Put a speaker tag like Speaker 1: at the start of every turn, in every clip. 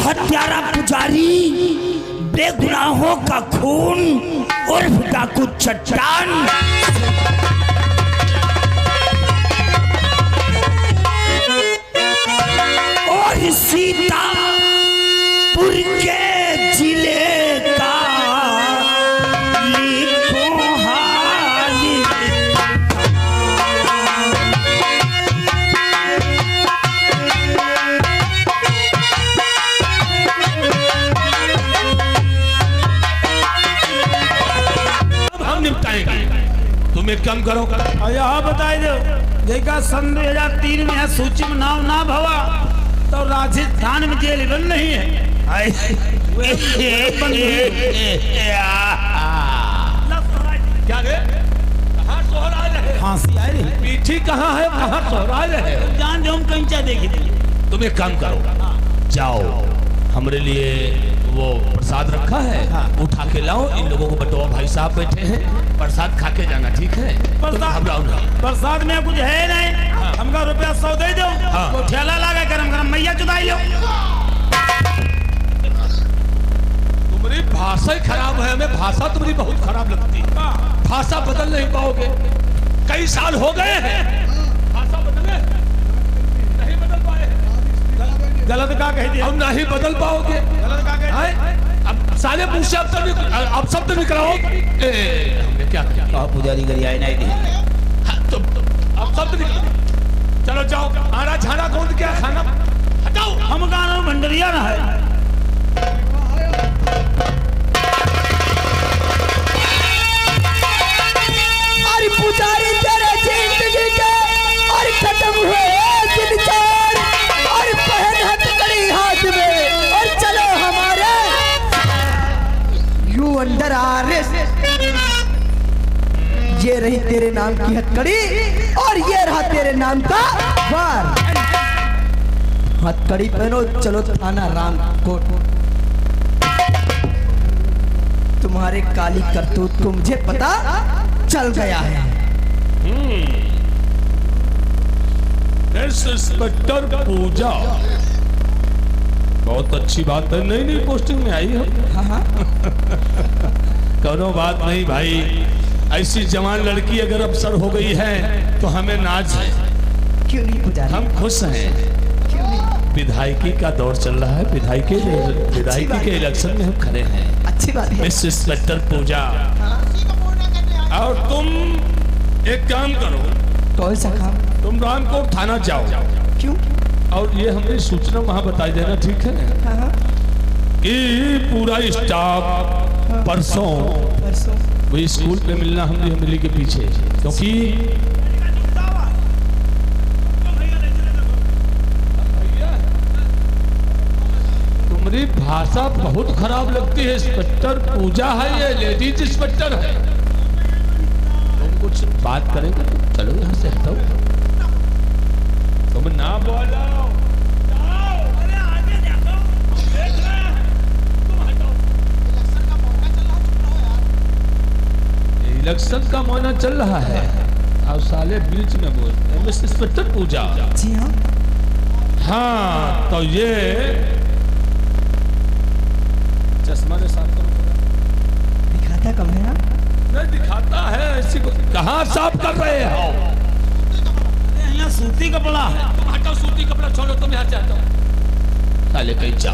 Speaker 1: हत्यारा पुजारी, बेगुनाहों का खून उर्फ डाकू चट्टान। और सीतापुर के जिले का लिखो हाल।
Speaker 2: तुम एक काम करो,
Speaker 3: यहाँ बताई दो देखा सन 2003 में है सूची में नाम ना भवा तो राजस्थान में जेल बंद नहीं है।
Speaker 2: क्या रे? कहाँ सोहरा रहे?
Speaker 3: फांसी आई रही
Speaker 2: पीठी कहाँ है? कहाँ सोहरा रहे?
Speaker 3: जान जो हम कहीं चाह देखी थी।
Speaker 2: तुम एक काम करो, जाओ हमरे लिए वो प्रसाद रखा है, उठा के लाओ, इन लोगों को बटवा, भाई साहब बैठे हैं, प्रसाद खा के जाना, ठीक है? घबराओ नहीं।
Speaker 3: प्रसाद में कुछ है नहीं, हमका रुपया 100 दे दो, वो ठेला लगा गरम गरम मैया चुदाई लो।
Speaker 2: तुम्हारी भाषा ही खराब है, हमें भाषा तुम्हारी बहुत खराब लगती है। भाषा बदल नहीं पाओगे, कई साल हो गए हैं, भाषा बदले नहीं बदल पाए।
Speaker 3: गलत का कह दिया,
Speaker 2: अब नहीं बदल पाओगे।
Speaker 3: गलत का कह दिया।
Speaker 2: अब सारे मुंह से अब शब्द निकलाओ। हमने क्या किया?
Speaker 1: पुजारी गरियाई नहीं दी।
Speaker 2: अब शब्द निकलो, चलो जाओ, आना झाना गोंद क्या खाना, हटाओ।
Speaker 3: हम गाना भंडरिया ना है।
Speaker 1: अरे पुजारी तेरे जिंदगी के और खत्म हुए दिन चार, और पहन हथकड़ी हाथ में और चलो हमारे यू अंडर अरेस्ट। ये रही तेरे नाम की हथकड़ी और ये रहा तेरे नाम का वार। हथकड़ी पहनो, चलो थाना रामकोट। तुम्हारे काली करतूत को मुझे पता चल गया है।
Speaker 2: इंस्पेक्टर पूजा, बहुत अच्छी बात है, नई नई पोस्टिंग में आई हो।
Speaker 1: हाँ।
Speaker 2: करो बात नहीं भाई, ऐसी जवान लड़की अगर अफसर हो गई है तो हमें नाज है।
Speaker 1: क्यों नहीं पुजारी?
Speaker 2: हम खुश हैं।
Speaker 1: क्यों नहीं?
Speaker 2: विधायकी का दौर चल रहा है, विधायकी के इलेक्शन में हम खड़े हैं।
Speaker 1: अच्छी बात है।
Speaker 2: मिस इंस्पेक्टर पूजा, और तुम एक काम करो,
Speaker 1: कौन सा काम?
Speaker 2: तुम रामकोट थाना जाओ।
Speaker 1: क्यों?
Speaker 2: और ये हमने सूचना वहां बताई देना, ठीक है?
Speaker 1: हाँ।
Speaker 2: कि पूरा स्टाफ परसों वही स्कूल पे मिलना, हमली के पीछे, क्योंकि तुम्हारी भाषा बहुत खराब लगती है। इंस्पेक्टर पूजा है, ये लेडीज इंस्पेक्टर है। तुम कुछ बात करेंगे तो चलो यहाँ से हटो, तुम ना बोलो। इलेक्शन का महीना चल रहा है और साले बीच में बोलते हैं मिस इंस्पेक्टर पूजा।
Speaker 1: जी हाँ।
Speaker 2: हाँ तो ये चश्मा के साथ
Speaker 1: दिखाता कम है ना?
Speaker 2: नहीं दिखाता है, ऐसी कहाँ साफ कर रहे हो?
Speaker 3: यहाँ सूती कपड़ा है।
Speaker 2: तुम हटाओ सूती कपड़ा, छोड़ो, तुम यहाँ जाओ, साले कहीं जा।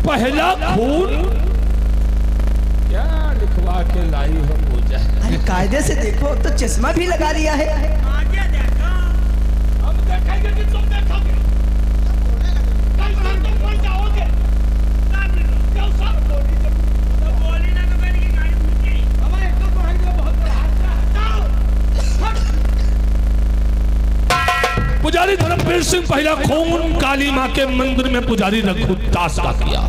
Speaker 2: पहला खून क्या लिखवा के लाई हो पूजा?
Speaker 1: अरे कायदे से देखो, तो चश्मा भी लगा लिया है।
Speaker 3: आगे देखो,
Speaker 2: हम देखेंगे कि तुम देखोगे। कल शाम तुम कौन जाओगे? क्यों सब बोली तो बोली ना तो मेरी गाड़ी फूटी। हमारे एक तो पहले बहुत बड़ा हटाओ। पुजारी धर्मवीर सिंह पहला खून काली माँ के मंदिर में पुजारी रघु दास का किया।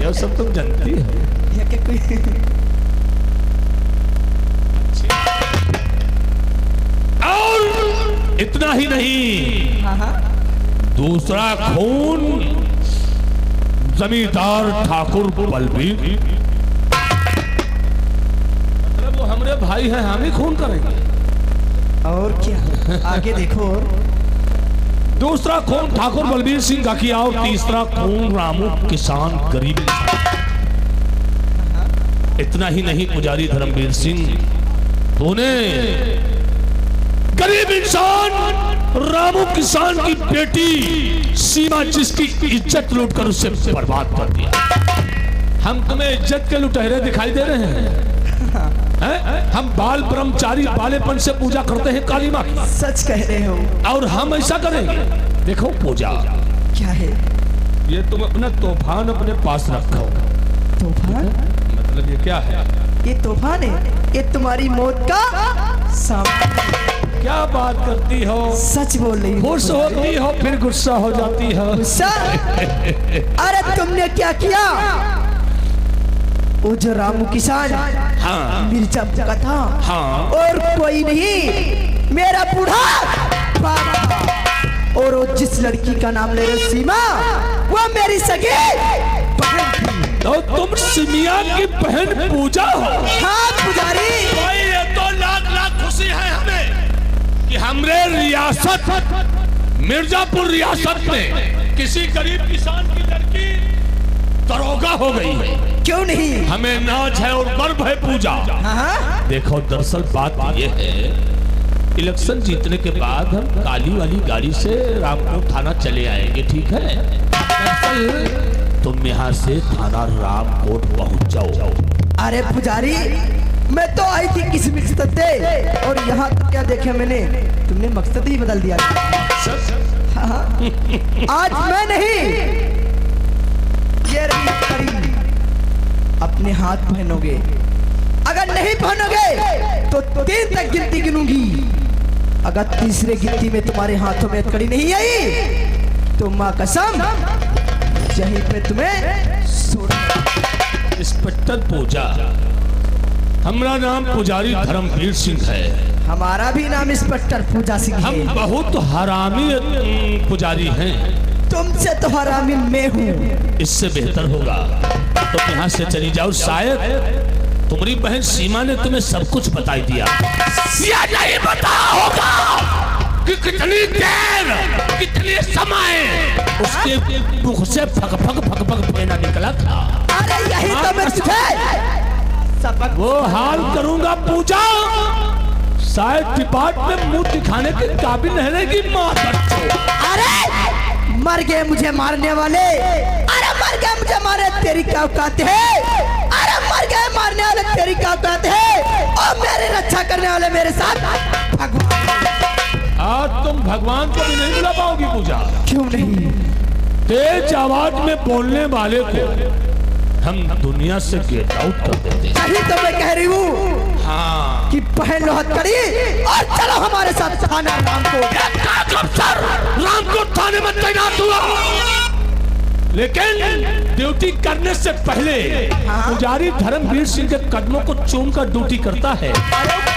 Speaker 2: यह सब तुम जानती हो।
Speaker 1: या क्या कोई?
Speaker 2: और इतना ही नहीं,
Speaker 1: हाँ।
Speaker 2: दूसरा खून जमींदार ठाकुर बलबीर, मतलब वो हमारे भाई हैं, हम ही खून करेंगे।
Speaker 1: और क्या आगे देखो।
Speaker 4: दूसरा खून ठाकुर बलबीर सिंह का किया और तीसरा खून रामू किसान गरीब। इतना ही नहीं पुजारी धर्मवीर सिंह, तूने गरीब इंसान रामू किसान की बेटी सीमा जिसकी इज्जत लूटकर उसे बर्बाद कर दिया। हम तुम्हें इज्जत के लुटेरे दिखाई दे रहे हैं? हम बाल ब्रह्मचारी बालेपन से पूजा करते हैं काली माँ की।
Speaker 1: सच कह रहे हो।
Speaker 4: और हम ऐसा करेंगे। देखो पूजा
Speaker 1: क्या है?
Speaker 4: ये तुम अपना तूफान अपने पास रखो।
Speaker 1: तूफान
Speaker 4: मतलब ये क्या है?
Speaker 1: ये तूफान है, ये तुम्हारी मौत का सामान।
Speaker 4: क्या बात करती हो?
Speaker 1: सच बोल रही हो।
Speaker 4: खुश होती हो फिर गुस्सा हो जाती हो।
Speaker 1: गुस्सा? अरे तुमने क्या किया? वो जो रामू किसान
Speaker 4: हाँ
Speaker 1: मिर्जापुर का था,
Speaker 4: हाँ
Speaker 1: और कोई नहीं, मेरा बूढ़ा बाप था। और वो जिस लड़की का नाम ले रहे सीमा, वो मेरी सगी बहन थी।
Speaker 4: तो तुम सिमिया की बहन पूजा हो?
Speaker 1: हाँ पुजारी।
Speaker 4: भाई ये तो लाख लाख खुशी है हमें कि हमरे रियासत मिर्जापुर रियासत में किसी गरीब किसान की लड़की दरोगा हो गई है।
Speaker 1: क्यों नहीं?
Speaker 4: हमें नाज है और गर्व है पूजा।
Speaker 1: हाँ?
Speaker 4: देखो दरअसल बात ये है, इलेक्शन जीतने के बाद हम काली वाली गाड़ी से रामकोट थाना चले आएंगे, ठीक है? दरअसल तुम यहाँ से थाना रामकोट पहुँच जाओ।
Speaker 1: अरे पुजारी, मैं तो आई थी किसी मकसद से, और यहाँ तो क्या देखे मैंने, तुमने मकसद ही बदल दिया। हाँ। आज मैं नहीं, ये रही घड़ी, अपने हाथ पहनोगे। अगर नहीं पहनोगे तो 3 तक गिनती गिनूंगी। अगर तीसरे गिनती में तुम्हारे हाथों में कड़ी नहीं आई तो माँ कसम यहीं पे तुम्हें
Speaker 4: इंस्पेक्टर पूजा, हमारा नाम पुजारी धर्मवीर सिंह है।
Speaker 1: हमारा भी नाम इंस्पेक्टर पूजा सिंह है।
Speaker 4: हम बहुत हरामी पुजारी हैं।
Speaker 1: तुमसे तो हरामी मैं हूँ।
Speaker 4: इससे बेहतर होगा तो यहाँ से चली जाओ। शायद तुम्हारी बहन सीमा ने तुम्हें सब कुछ बता दिया या नहीं बता होगा कि कितनी देर कितने समय उसके मुख से फक फक फक फक फेना निकला था।
Speaker 1: अरे यही तो मैं तुझे सबक
Speaker 4: वो हाल करूंगा पूजा, शायद डिपार्ट में मुंह दिखाने के काबिल नहीं रहेगी माँ।
Speaker 1: अरे मर गए मुझे मारने वाले, अरे मर गए मुझे मारे, तेरी क्या औकात है? अरे मर गए मारने वाले, तेरी क्या औकात है? और मेरी रक्षा करने वाले मेरे साथ भगवान।
Speaker 4: आज तुम भगवान को भी नहीं बुला पाओगी पूजा।
Speaker 1: क्यों नहीं?
Speaker 4: तेज आवाज में बोलने वाले को हम दुनिया से गेट आउट कर देते हैं।
Speaker 1: यही तो मैं कह रही हूँ।
Speaker 4: हाँ
Speaker 1: कि पहन लो हथकड़ी और चलो हमारे साथ थाना
Speaker 4: रामकोट थाने में तैनात हुआ। लेकिन ड्यूटी करने से पहले पुजारी धर्मवीर सिंह के कदमों को चूमकर ड्यूटी करता है।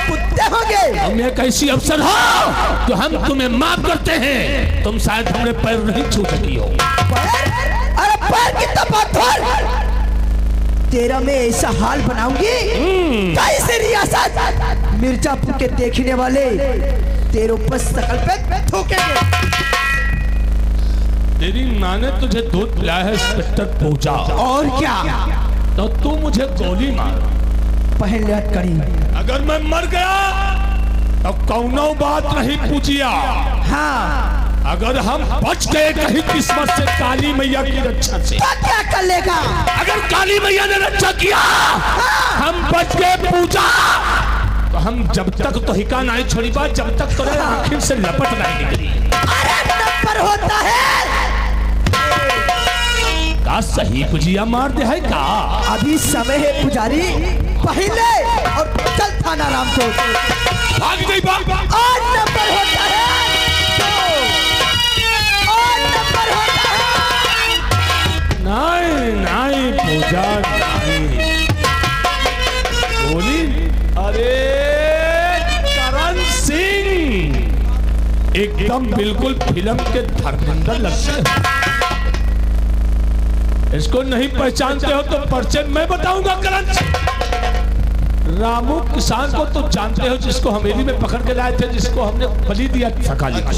Speaker 1: कुत्ते होंगे।
Speaker 4: हम एक ऐसी अवसर हो तो हम तुम्हें माफ करते हैं। तुम शायद हमने पैर नहीं छू सकी हो।
Speaker 1: अरे पैर की तो बात छोड़, तेरा मैं ऐसा हाल बनाऊंगी कैसे रियासत मिर्जापुर के देखने वाले तेरे ऊपर शकल पे थूकेंगे।
Speaker 4: तेरी माँ ने तुझे दूध पिलाया है इंस्पेक्टर पूजा,
Speaker 1: और क्या?
Speaker 4: तो तू मुझे गोली मार।
Speaker 1: पहन ले हथकड़ी।
Speaker 4: अगर मैं मर गया तो कौनो बात नहीं पूछिया।
Speaker 1: हाँ।
Speaker 4: अगर हम बच गए कहीं किस्मत से काली मैया की रक्षा से,
Speaker 1: तो क्या कर लेगा?
Speaker 4: अगर काली मैया ने रक्षा किया हम बच गए पूजा, तो हम जब तक तो हिका नहीं छोड़ी बात, जब तक तो आखिर से लपट नहीं निकली।
Speaker 1: अरे नंबर होता है
Speaker 4: का सही पुजिया मार दे है का?
Speaker 1: अभी समय है पुजारी, पहले और चल थाना रामकोट।
Speaker 4: भाग गई बात।
Speaker 1: और नंबर होता है, और नंबर होता है।
Speaker 4: नहीं नहीं पूजा नहीं बोली। अरे करण सिंह एकदम बिल्कुल फिल्म के धर्मेंद्र लगते हैं। इसको नहीं पहचानते हो तो परिचय मैं बताऊंगा। करण सिंह रामू किसान को तो जानते हो, जिसको हवेली में पकड़ के लाए थे, जिसको हमने बलि दिया सकाली को,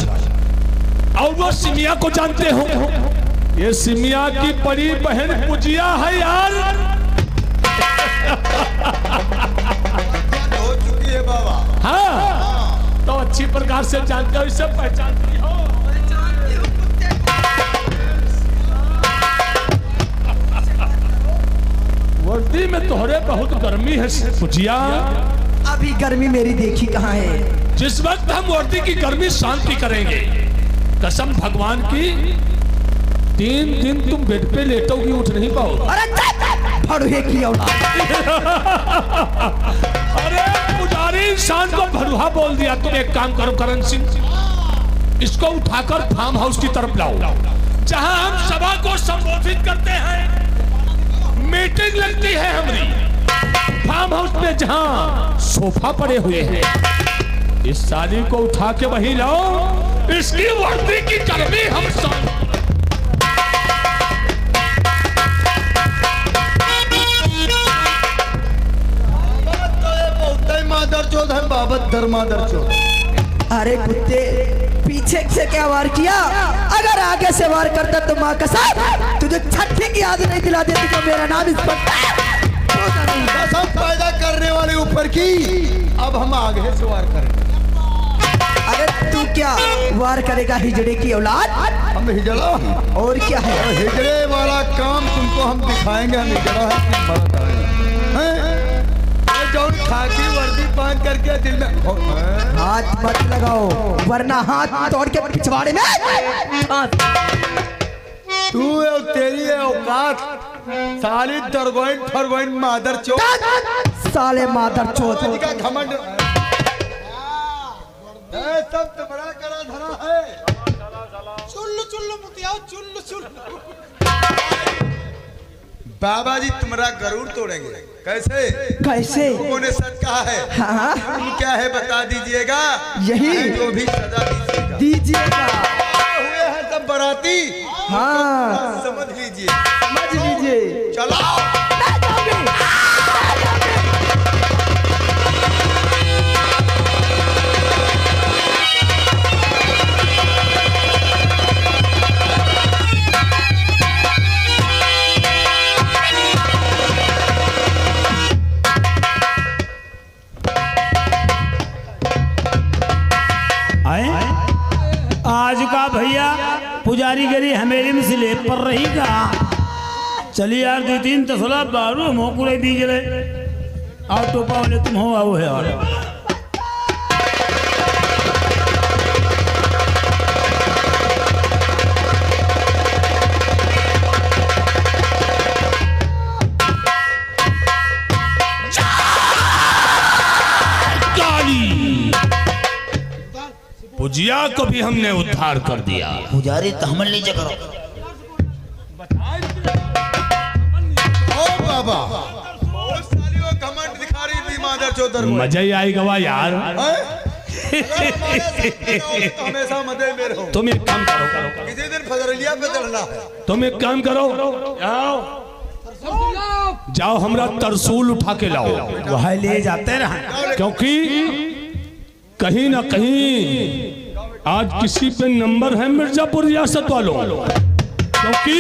Speaker 4: और वो सिमिया को जानते हो। ये सिमिया की बड़ी बहन पुजिया है यार।
Speaker 5: हो चुकी है बाबा।
Speaker 4: हाँ, तो अच्छी प्रकार से जानते हो, इसे पहचानती हो। वर्दी में तोहरे बहुत गर्मी है पुजिया।
Speaker 1: अभी गर्मी मेरी देखी कहाँ है।
Speaker 4: जिस वक्त हम वर्दी की गर्मी शांति करेंगे, कसम भगवान की, 3 दिन तुम बेड पे लेटोगी, उठ नहीं पाओगे।
Speaker 1: अरे फड़ुए की औलाद।
Speaker 4: अरे पुजारी इंसान को भड़ुआ बोल दिया। तुम एक काम करो करण सिंह, इसको उठाकर फार्म हाउस की तरफ लाओ, जहां हम सभा को संबोधित करते हैं। मीटिंग लगती है हमारी फार्म हाउस में, जहां सोफा पड़े हुए हैं। इस साली को उठा के वहीं लाओ, इसकी वर्दी की गर्मी हम सब।
Speaker 5: मादरचोद है बाबत धर्मादरचोद।
Speaker 1: अरे कुत्ते, पीछे से क्या वार किया? अगर आगे से वार करता तो माँ कसम तुझे छठी की याद नहीं दिला देती तो मेरा नाम इस पर
Speaker 5: कसम पैदा करने वाले ऊपर की। अब हम आगे से वार करें।
Speaker 1: अरे तू क्या वार करेगा हिजड़े की औलाद?
Speaker 5: हम हिजड़ा
Speaker 1: और क्या है?
Speaker 5: हिजड़े वाला काम तुमको हम दिखाएंगे। हम हिजड़ा है कि मर्द है। जौन खाकी वर्दी पहन करके दिल में
Speaker 1: हाथ मत लगाओ, वरना हाथ तोड़ के पिछवाड़े में।
Speaker 5: तू है तेरी है औकात, साली दरगोइन फरगोइन मादर चोद,
Speaker 1: साले मादर चोद
Speaker 5: का घमंड। सब तुम्हारा करा धरा है।
Speaker 2: चुल्लू चुल्लू मुतिया, चुल्लू चुल्लू।
Speaker 5: बाबा जी तुम्हारा गरुड़ तोड़ेंगे। कैसे
Speaker 1: कैसे?
Speaker 5: उन्होंने सच कहा है।
Speaker 1: हाँ
Speaker 5: तुम क्या है बता दीजिएगा।
Speaker 1: यही
Speaker 5: जो भी सजा
Speaker 1: दीजिएगा।
Speaker 5: हुए हैं सब बराती।
Speaker 1: हाँ
Speaker 5: समझ लीजिए,
Speaker 1: समझ लीजिए।
Speaker 5: चलो।
Speaker 3: आज का भैया पुजारी गरी हमेली में सिले पर रही का। चलिए यार 2-3 तसला बारू मोकुरे बीज रहे। आओ टोपा वाले तुम हो, आओ है और
Speaker 4: पुजिया को भी हमने उद्धार कर दिया।
Speaker 6: पुजारी तहमल नीचे करो।
Speaker 5: ओ बाबा, वो साली वो घमंड दिखा रही थी मादर चौधर।
Speaker 4: मजा ही आएगा यार।
Speaker 5: हमेशा मजे में रहो।
Speaker 4: तुम एक काम करो,
Speaker 5: किसी दिन फजरलिया पे चढ़ना है।
Speaker 4: तुम एक काम करो, जाओ हमरा तरसूल उठा के लाओ,
Speaker 3: वह ले जाते रहे।
Speaker 4: क्योंकि कहीं ना कहीं आज किसी पे नंबर है मिर्जापुर रियासत वालों, क्योंकि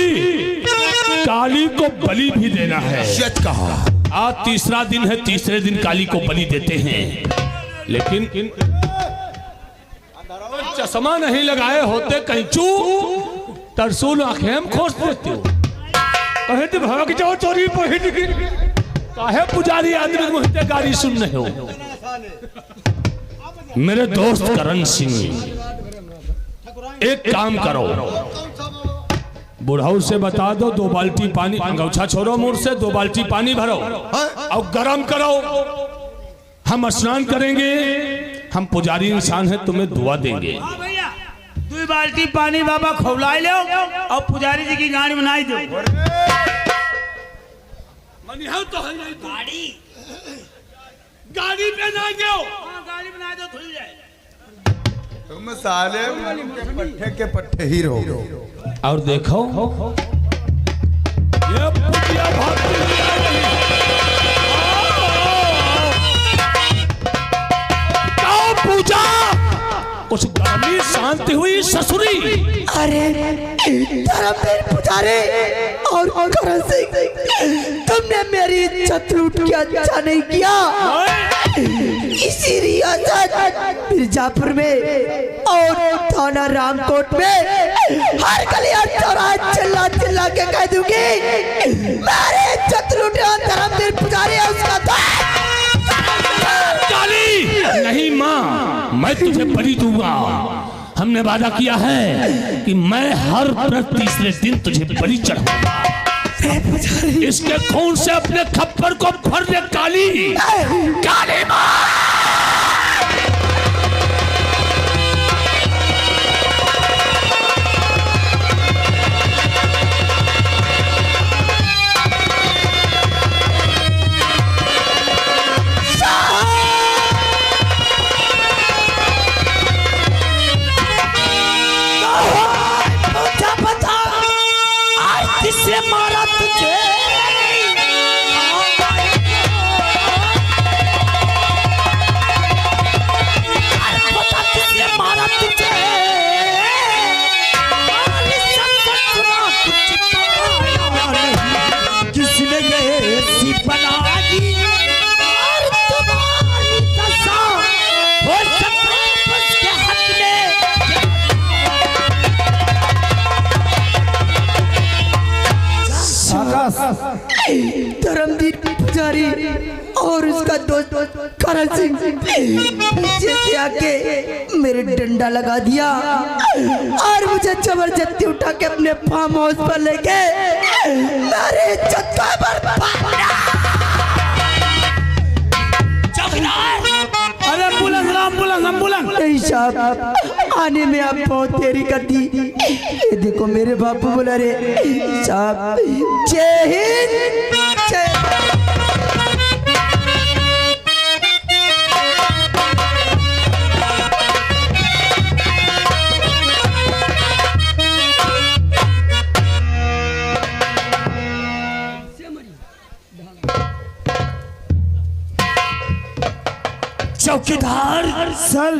Speaker 4: काली को बलि भी देना है।
Speaker 5: कहा
Speaker 4: आज 3रा दिन है, 3रे दिन काली को बलि देते हैं। लेकिन चश्मा नहीं लगाए होते कहीं चू तरसूल आंखें हम खोज देते हो। कहे थे भाग जाओ चोरी पहन के, काहे पुजारी आदमी मुझे गाली सुन रहे हो। मेरे दोस्त करण सिंह, एक काम करो, बुढ़ाऊ से बता दो 2 बाल्टी पानी, अंगौछा छोड़ो मुंह से, 2 बाल्टी पानी भरो और गरम करो। हम स्नान करेंगे। हम पुजारी इंसान हैं, तुम्हें दुआ देंगे।
Speaker 3: हाँ भैया, 2 बाल्टी पानी बाबा खौलाई लो और पुजारी जी की गाड़ी बनाई दो।
Speaker 4: तो है नहीं गाड़ी पे ना गयो।
Speaker 3: हाँ, गाड़ी बना दो, खुल जाए।
Speaker 5: तुम साले पट्टे के पट्टे ही रहो।
Speaker 4: और देखो ये पुजिया भागती हुई आ रही है। कुछ गर्मी शांति हुई ससुरी?
Speaker 1: अरे धर्मवीर पुजारी और करण सिंह, तुमने मेरी इज्जत लूट के अच्छा नहीं किया। इसी रियासत मिर्जापुर में और थाना रामकोट में हर गली और चौराहे चिल्ला चिल्ला के कह दूंगी मेरी इज्जत लूटे धर्मवीर पुजारी है उसका
Speaker 4: काली नहीं माँ, मैं तुझे बलि दूंगा। हमने वादा किया है कि मैं हर तीसरे दिन तुझे बलि चढ़ाऊंगा। इसके खून से अपने खप्पर को भर दे काली। काली माँ
Speaker 1: किससे मारा तुझे? पता किसने मारा तुझे? किसने ये सी बनाई और तुम्हारी दशा हो सकता के हक में। धर्मवीर पुजारी और उसका दोस्त करण सिंह पीछे से आके मेरे डंडा लगा दिया और मुझे जबरदस्ती उठा के अपने फार्म हाउस पर लेके मेरे इज्जत का बर्बाद।
Speaker 3: अरे एम्बुलेंस
Speaker 1: नहीं साहब, आने में आप बहुत देरी कर दी। ये देखो मेरे बापू बोला रे साहब, जय हिंद जय।
Speaker 6: चौकीदार सर,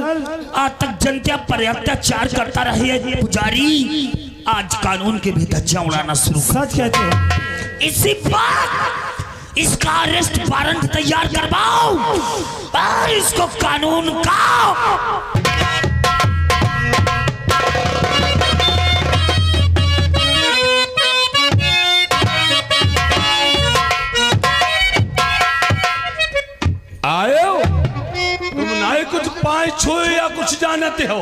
Speaker 6: आज तक जनता पर अत्याचार करता रही है पुजारी, आज कानून के भी धज्जियां उड़ाना शुरू।
Speaker 3: सच कहते हो?
Speaker 6: इसी बात इसका अरेस्ट वारंट तैयार करवाओ और इसको कानून का
Speaker 4: आयो तुम नाई कुछ पाए छुए या कुछ जानते हो?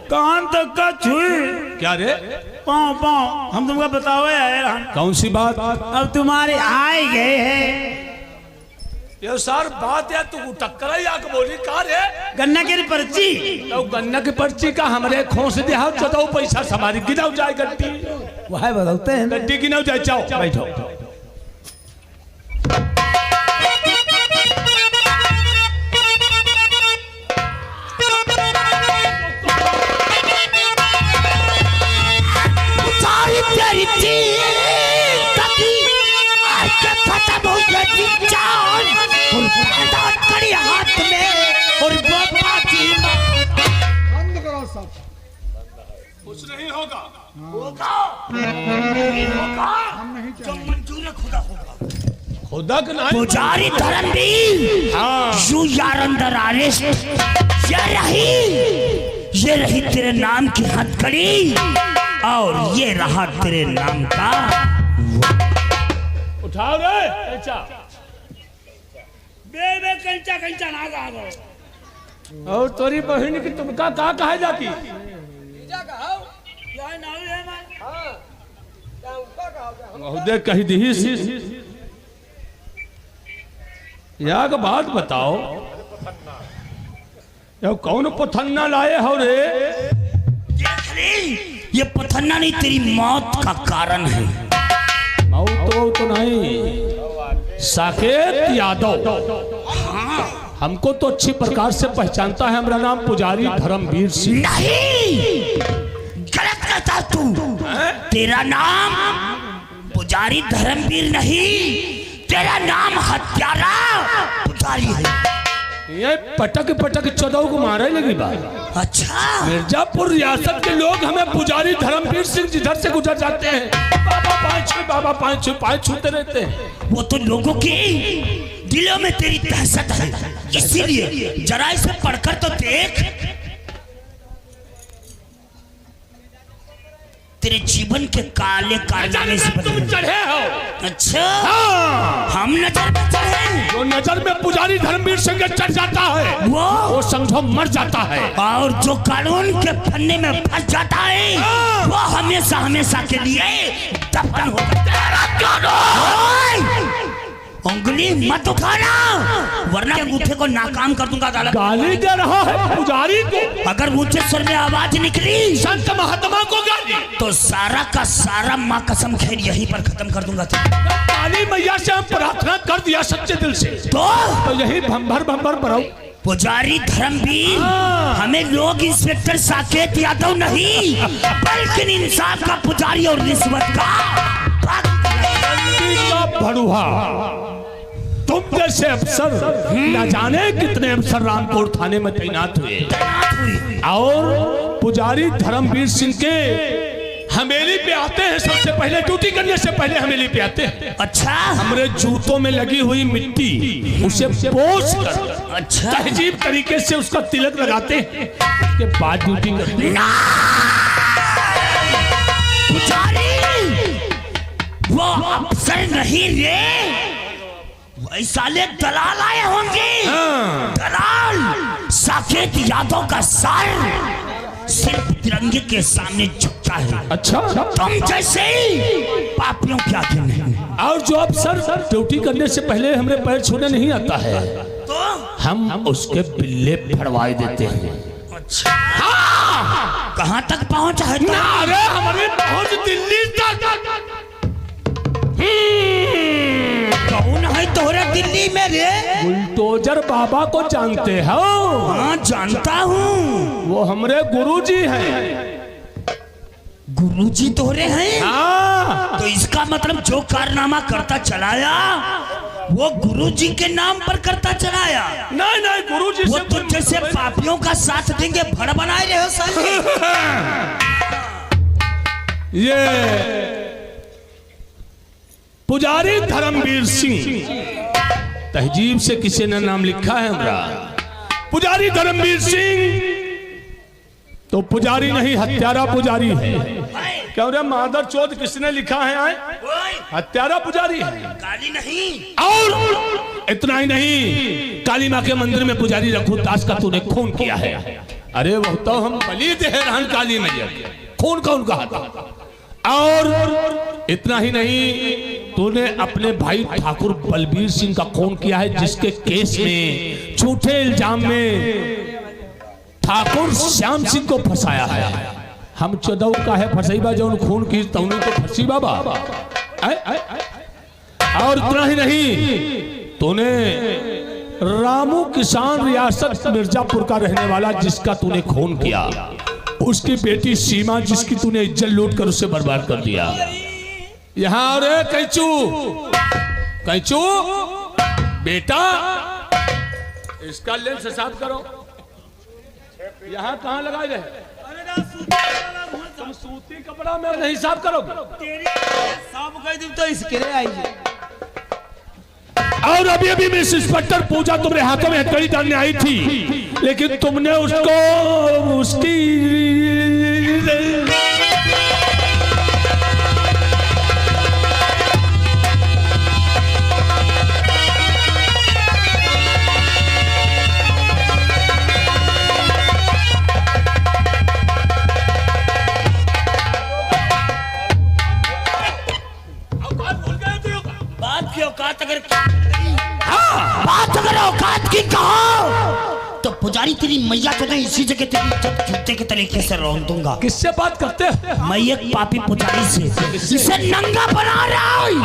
Speaker 3: कान तक का छुए
Speaker 4: क्या रे?
Speaker 3: पाँव पाँव हम तुमको बताओ यार। हम
Speaker 4: कौन सी बात?
Speaker 3: अब तुम्हारे आए गए हैं
Speaker 4: ये सर बात है, तू टक्कर या के बोली का रे?
Speaker 3: गन्ना की पर्ची
Speaker 4: तो गन्ना की पर्ची का हमरे खोस दे हाउ चदाओ पैसा समारी गिनाओ जाए गड्डी।
Speaker 3: वह बदलते हैं
Speaker 4: गड्डी गिनाओ जाए, जाओ बैठो।
Speaker 6: खत्म हो गई जान और कड़ी हाथ में और बाबा जी
Speaker 2: बंद करो सब।
Speaker 4: कुछ नहीं होगा।
Speaker 6: होगा नहीं होगा, जो मंजूर खुदा होगा।
Speaker 4: खुदा का नहीं।
Speaker 6: पुजारी धर्मवीर यू यार अंदर अरेस्ट। ये रही तेरे नाम की हथकड़ी और ये रहा तेरे नाम का।
Speaker 4: उठाओ रे कंचा।
Speaker 3: बे कंचा कंचा ना जाओ।
Speaker 4: और तोरी बहन की तुमका का कहा जाती? महोदय कही दी या का बात बताओ, कौन पथन्ना लाए हो रे?
Speaker 6: ये पथन्ना नहीं, तेरी मौत का कारण है।
Speaker 4: मौत तो नहीं, साकेत यादव। हमको तो अच्छी प्रकार से पहचानता है, हमारा नाम पुजारी धर्मवीर सिंह।
Speaker 6: नहीं, गलत कहता तू। तेरा नाम पुजारी धर्मवीर नहीं, तेरा नाम हत्यारा पुजारी है।
Speaker 4: ये पटक पटक 14 को मारे लगी बात।
Speaker 6: अच्छा
Speaker 4: मिर्जापुर रियासत के लोग हमें पुजारी धर्मवीर सिंह जिधर से गुजर जाते हैं, बाबा पाँच छूते रहते हैं।
Speaker 6: वो तो लोगों के दिलों में तेरी दहशत है, इसीलिए जरा इसे पढ़कर तो देख। तेरे जीवन के काले कारनामे से
Speaker 4: तुम चढ़े हो।
Speaker 6: अच्छा
Speaker 4: हाँ।
Speaker 6: हम नजर में चढ़े,
Speaker 4: जो नजर में पुजारी धर्मवीर सिंह चढ़ जाता है वो समझो मर जाता है,
Speaker 6: और जो कानून के फन्ने में फंस जाता है वो हमेशा हमेशा के लिए दफन हो जाता है। उंगली मत उठाना वरना अंगूठे को नाकाम कर दूंगा।
Speaker 4: गाली दे रहा है पुजारी को।
Speaker 6: अगर ऊंचे स्वर में आवाज निकली
Speaker 4: संत महात्मा को गाली
Speaker 6: तो सारा का सारा माँ कसम खेल यहीं पर खत्म कर दूंगा।
Speaker 4: काली मैया से हम प्रार्थना कर दिया सच्चे दिल से,
Speaker 6: तो
Speaker 4: यही भंबर भरो।
Speaker 6: पुजारी धर्मवीर हमें लोग इंस्पेक्टर साकेत यादव नहीं बल्कि इंसाफ का पुजारी और रिश्वत का
Speaker 4: भड़ुआ। तुम जैसे अफसर न जाने कितने अफसर रामपुर थाने में तैनात हुए, और पुजारी धर्मवीर सिंह के हवेली पे आते हैं। सबसे पहले ड्यूटी करने से पहले हवेली पे आते हैं।
Speaker 6: अच्छा
Speaker 4: हमारे जूतों में लगी हुई मिट्टी उसे पोंछ कर
Speaker 6: अच्छा
Speaker 4: तहजीब तरीके से उसका तिलक लगाते हैं, उसके बाद ड्यूटी करते हैं।
Speaker 6: पुजारी वो अफसर नहीं रे, वैसाले दलाल आए होंगे। दलाल साकेत यादव का सर सिर्फ तिरंगे के सामने झुकता है।
Speaker 4: अच्छा
Speaker 6: तुम जैसे पापियों के आगे नहीं।
Speaker 4: और जो अफसर ड्यूटी करने से पहले हमारे पैर छूने नहीं आता है
Speaker 6: तो
Speaker 4: हम उसके बिल्ले फड़वाए देते हैं।
Speaker 6: अच्छा कहाँ तक पहुँचा है?
Speaker 4: अरे हमारी पहुंच दिल्ली तक।
Speaker 6: कौन है तोहरा दिल्ली में रे?
Speaker 4: बुलडोजर बाबा को जानते हो?
Speaker 6: हाँ जानता हूँ।
Speaker 4: वो हमारे गुरुजी हैं।
Speaker 6: गुरुजी तोहरे हैं?
Speaker 4: हाँ।
Speaker 6: तो इसका मतलब जो कारनामा करता चलाया वो गुरुजी के नाम पर करता चलाया?
Speaker 4: नहीं गुरुजी
Speaker 6: वो तो जैसे पापियों का साथ देंगे भड़ बनाए रहे हो साले।
Speaker 4: ये पुजारी धर्मवीर सिंह तहजीब से किसी ने नाम लिखा है हमारा। पुजारी धर्मवीर सिंह तो पुजारी नहीं हत्यारा पुजारी है। क्या रे मादर चौथ किसने लिखा है? आए हत्यारा पुजारी है,
Speaker 6: गाली नहीं।
Speaker 4: और इतना ही नहीं, काली माँ के मंदिर में पुजारी रघुदास का तूने खून किया है। अरे वो तो हम बलि दे रहन काली मैया, खून कौन कहा था? और इतना ही नहीं, तूने अपने भाई ठाकुर बलबीर सिंह का खून किया है, जिसके केस में झूठे इल्जाम में ठाकुर श्याम सिंह को फंसाया है। हम 14 का है फंसईबा जो खून की तूने तो फंसी बाबा। और इतना ही नहीं, तूने रामू किसान रियासत मिर्जापुर का रहने वाला जिसका तूने खून किया, उसकी बेटी सीमा जिसकी तूने इज्जत लूट कर उसे बर्बाद कर दिया। यहाँ रे कैचू कैचू बेटा, इसका लेंस साफ करो। यहाँ कहाँ लगाए गए? तुम सूती कपड़ा में नहीं साफ करोगे?
Speaker 2: साफ कर दूं तो इसके लिए आई है।
Speaker 4: और अभी अभी मिस इंस्पेक्टर पूजा तुम्हारे हाथों में हथकड़ी डालने आई थी, लेकिन तुमने उसको उसकी
Speaker 6: अगर औकात की कहो तो पुजारी तेरी मैया को नहीं इसी जगह तेरी इज्जत जूते के तरीके से रौन दूंगा।
Speaker 4: किससे बात करते हैं?
Speaker 6: मैं एक पापी पुजारी से इसे नंगा बना रहा हूं।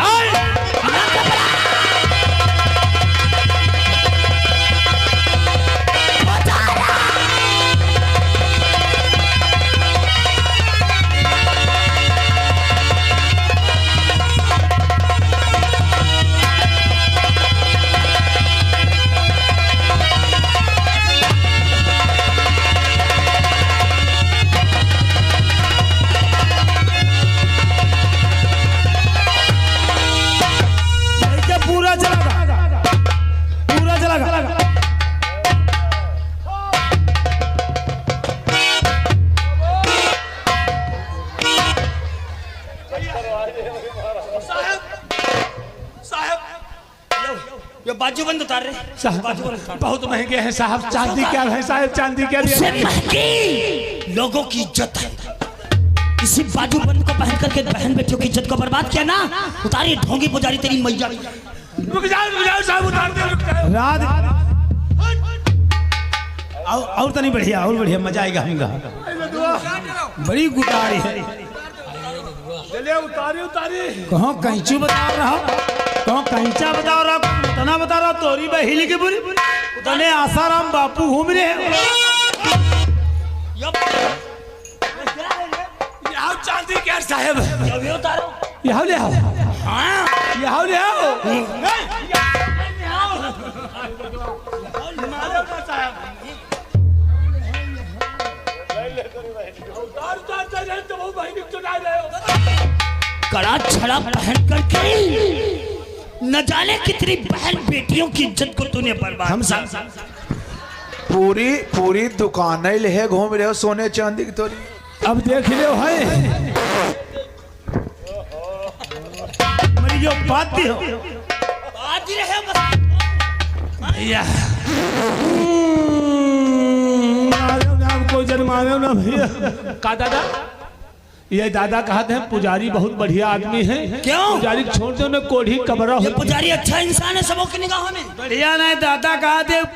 Speaker 6: बाजूबंद उतार रहे
Speaker 4: साहब बहुत महंगे हैं साहब, चांदी क्या है साहब, चांदी क्या
Speaker 6: उससे
Speaker 4: दिया?
Speaker 6: महंगी लोगों की इज्जत है। इसी बाजूबंद को पहन करके बहन बेटियों की इज्जत को बर्बाद किया ना। उतारिए ढोंगी पुजारी तेरी मैया।
Speaker 4: रुक जाओ साहब, उतार दे, रुक जाओ।
Speaker 3: रात और तो नहीं बढ़िया, और बढ़िया मजा आएगा हमका। बड़ी गुटारी है।
Speaker 4: चलिए उतारी उतारी।
Speaker 3: कहो कैंची बता रहा, कहो कैंचा बता रहा, तना बता रहा, तोरी बहिली के बुरी तने आसाराम बापू घूम रहे हैं।
Speaker 4: यहाँ चांदी क्या साहब?
Speaker 6: उतारो
Speaker 3: यहाँ ले आओ, यहाँ ले आओ।
Speaker 6: कड़ा छड़ा पहन करके न जाने कितनी बहन बेटियों की इज्जत को तूने बर्बाद।
Speaker 3: हम
Speaker 5: पूरी दुकान ही ले घूम रहे हो सोने चांदी की थोड़ी।
Speaker 3: अब देख ले है मेरी जो बात भी हो
Speaker 6: बात ही रहे
Speaker 3: भैया, कोई जन्मावे ना भैया।
Speaker 4: का दादा? ये दादा कहते हैं पुजारी बहुत बढ़िया आदमी है।
Speaker 6: क्यों?
Speaker 4: पुजारी छोड़ दो ना, कोढ़ी कबरा
Speaker 6: ये
Speaker 4: हो।
Speaker 6: पुजारी अच्छा इंसान है सबों की निगाहों में।
Speaker 3: बढ़िया नहीं दादा कहा दे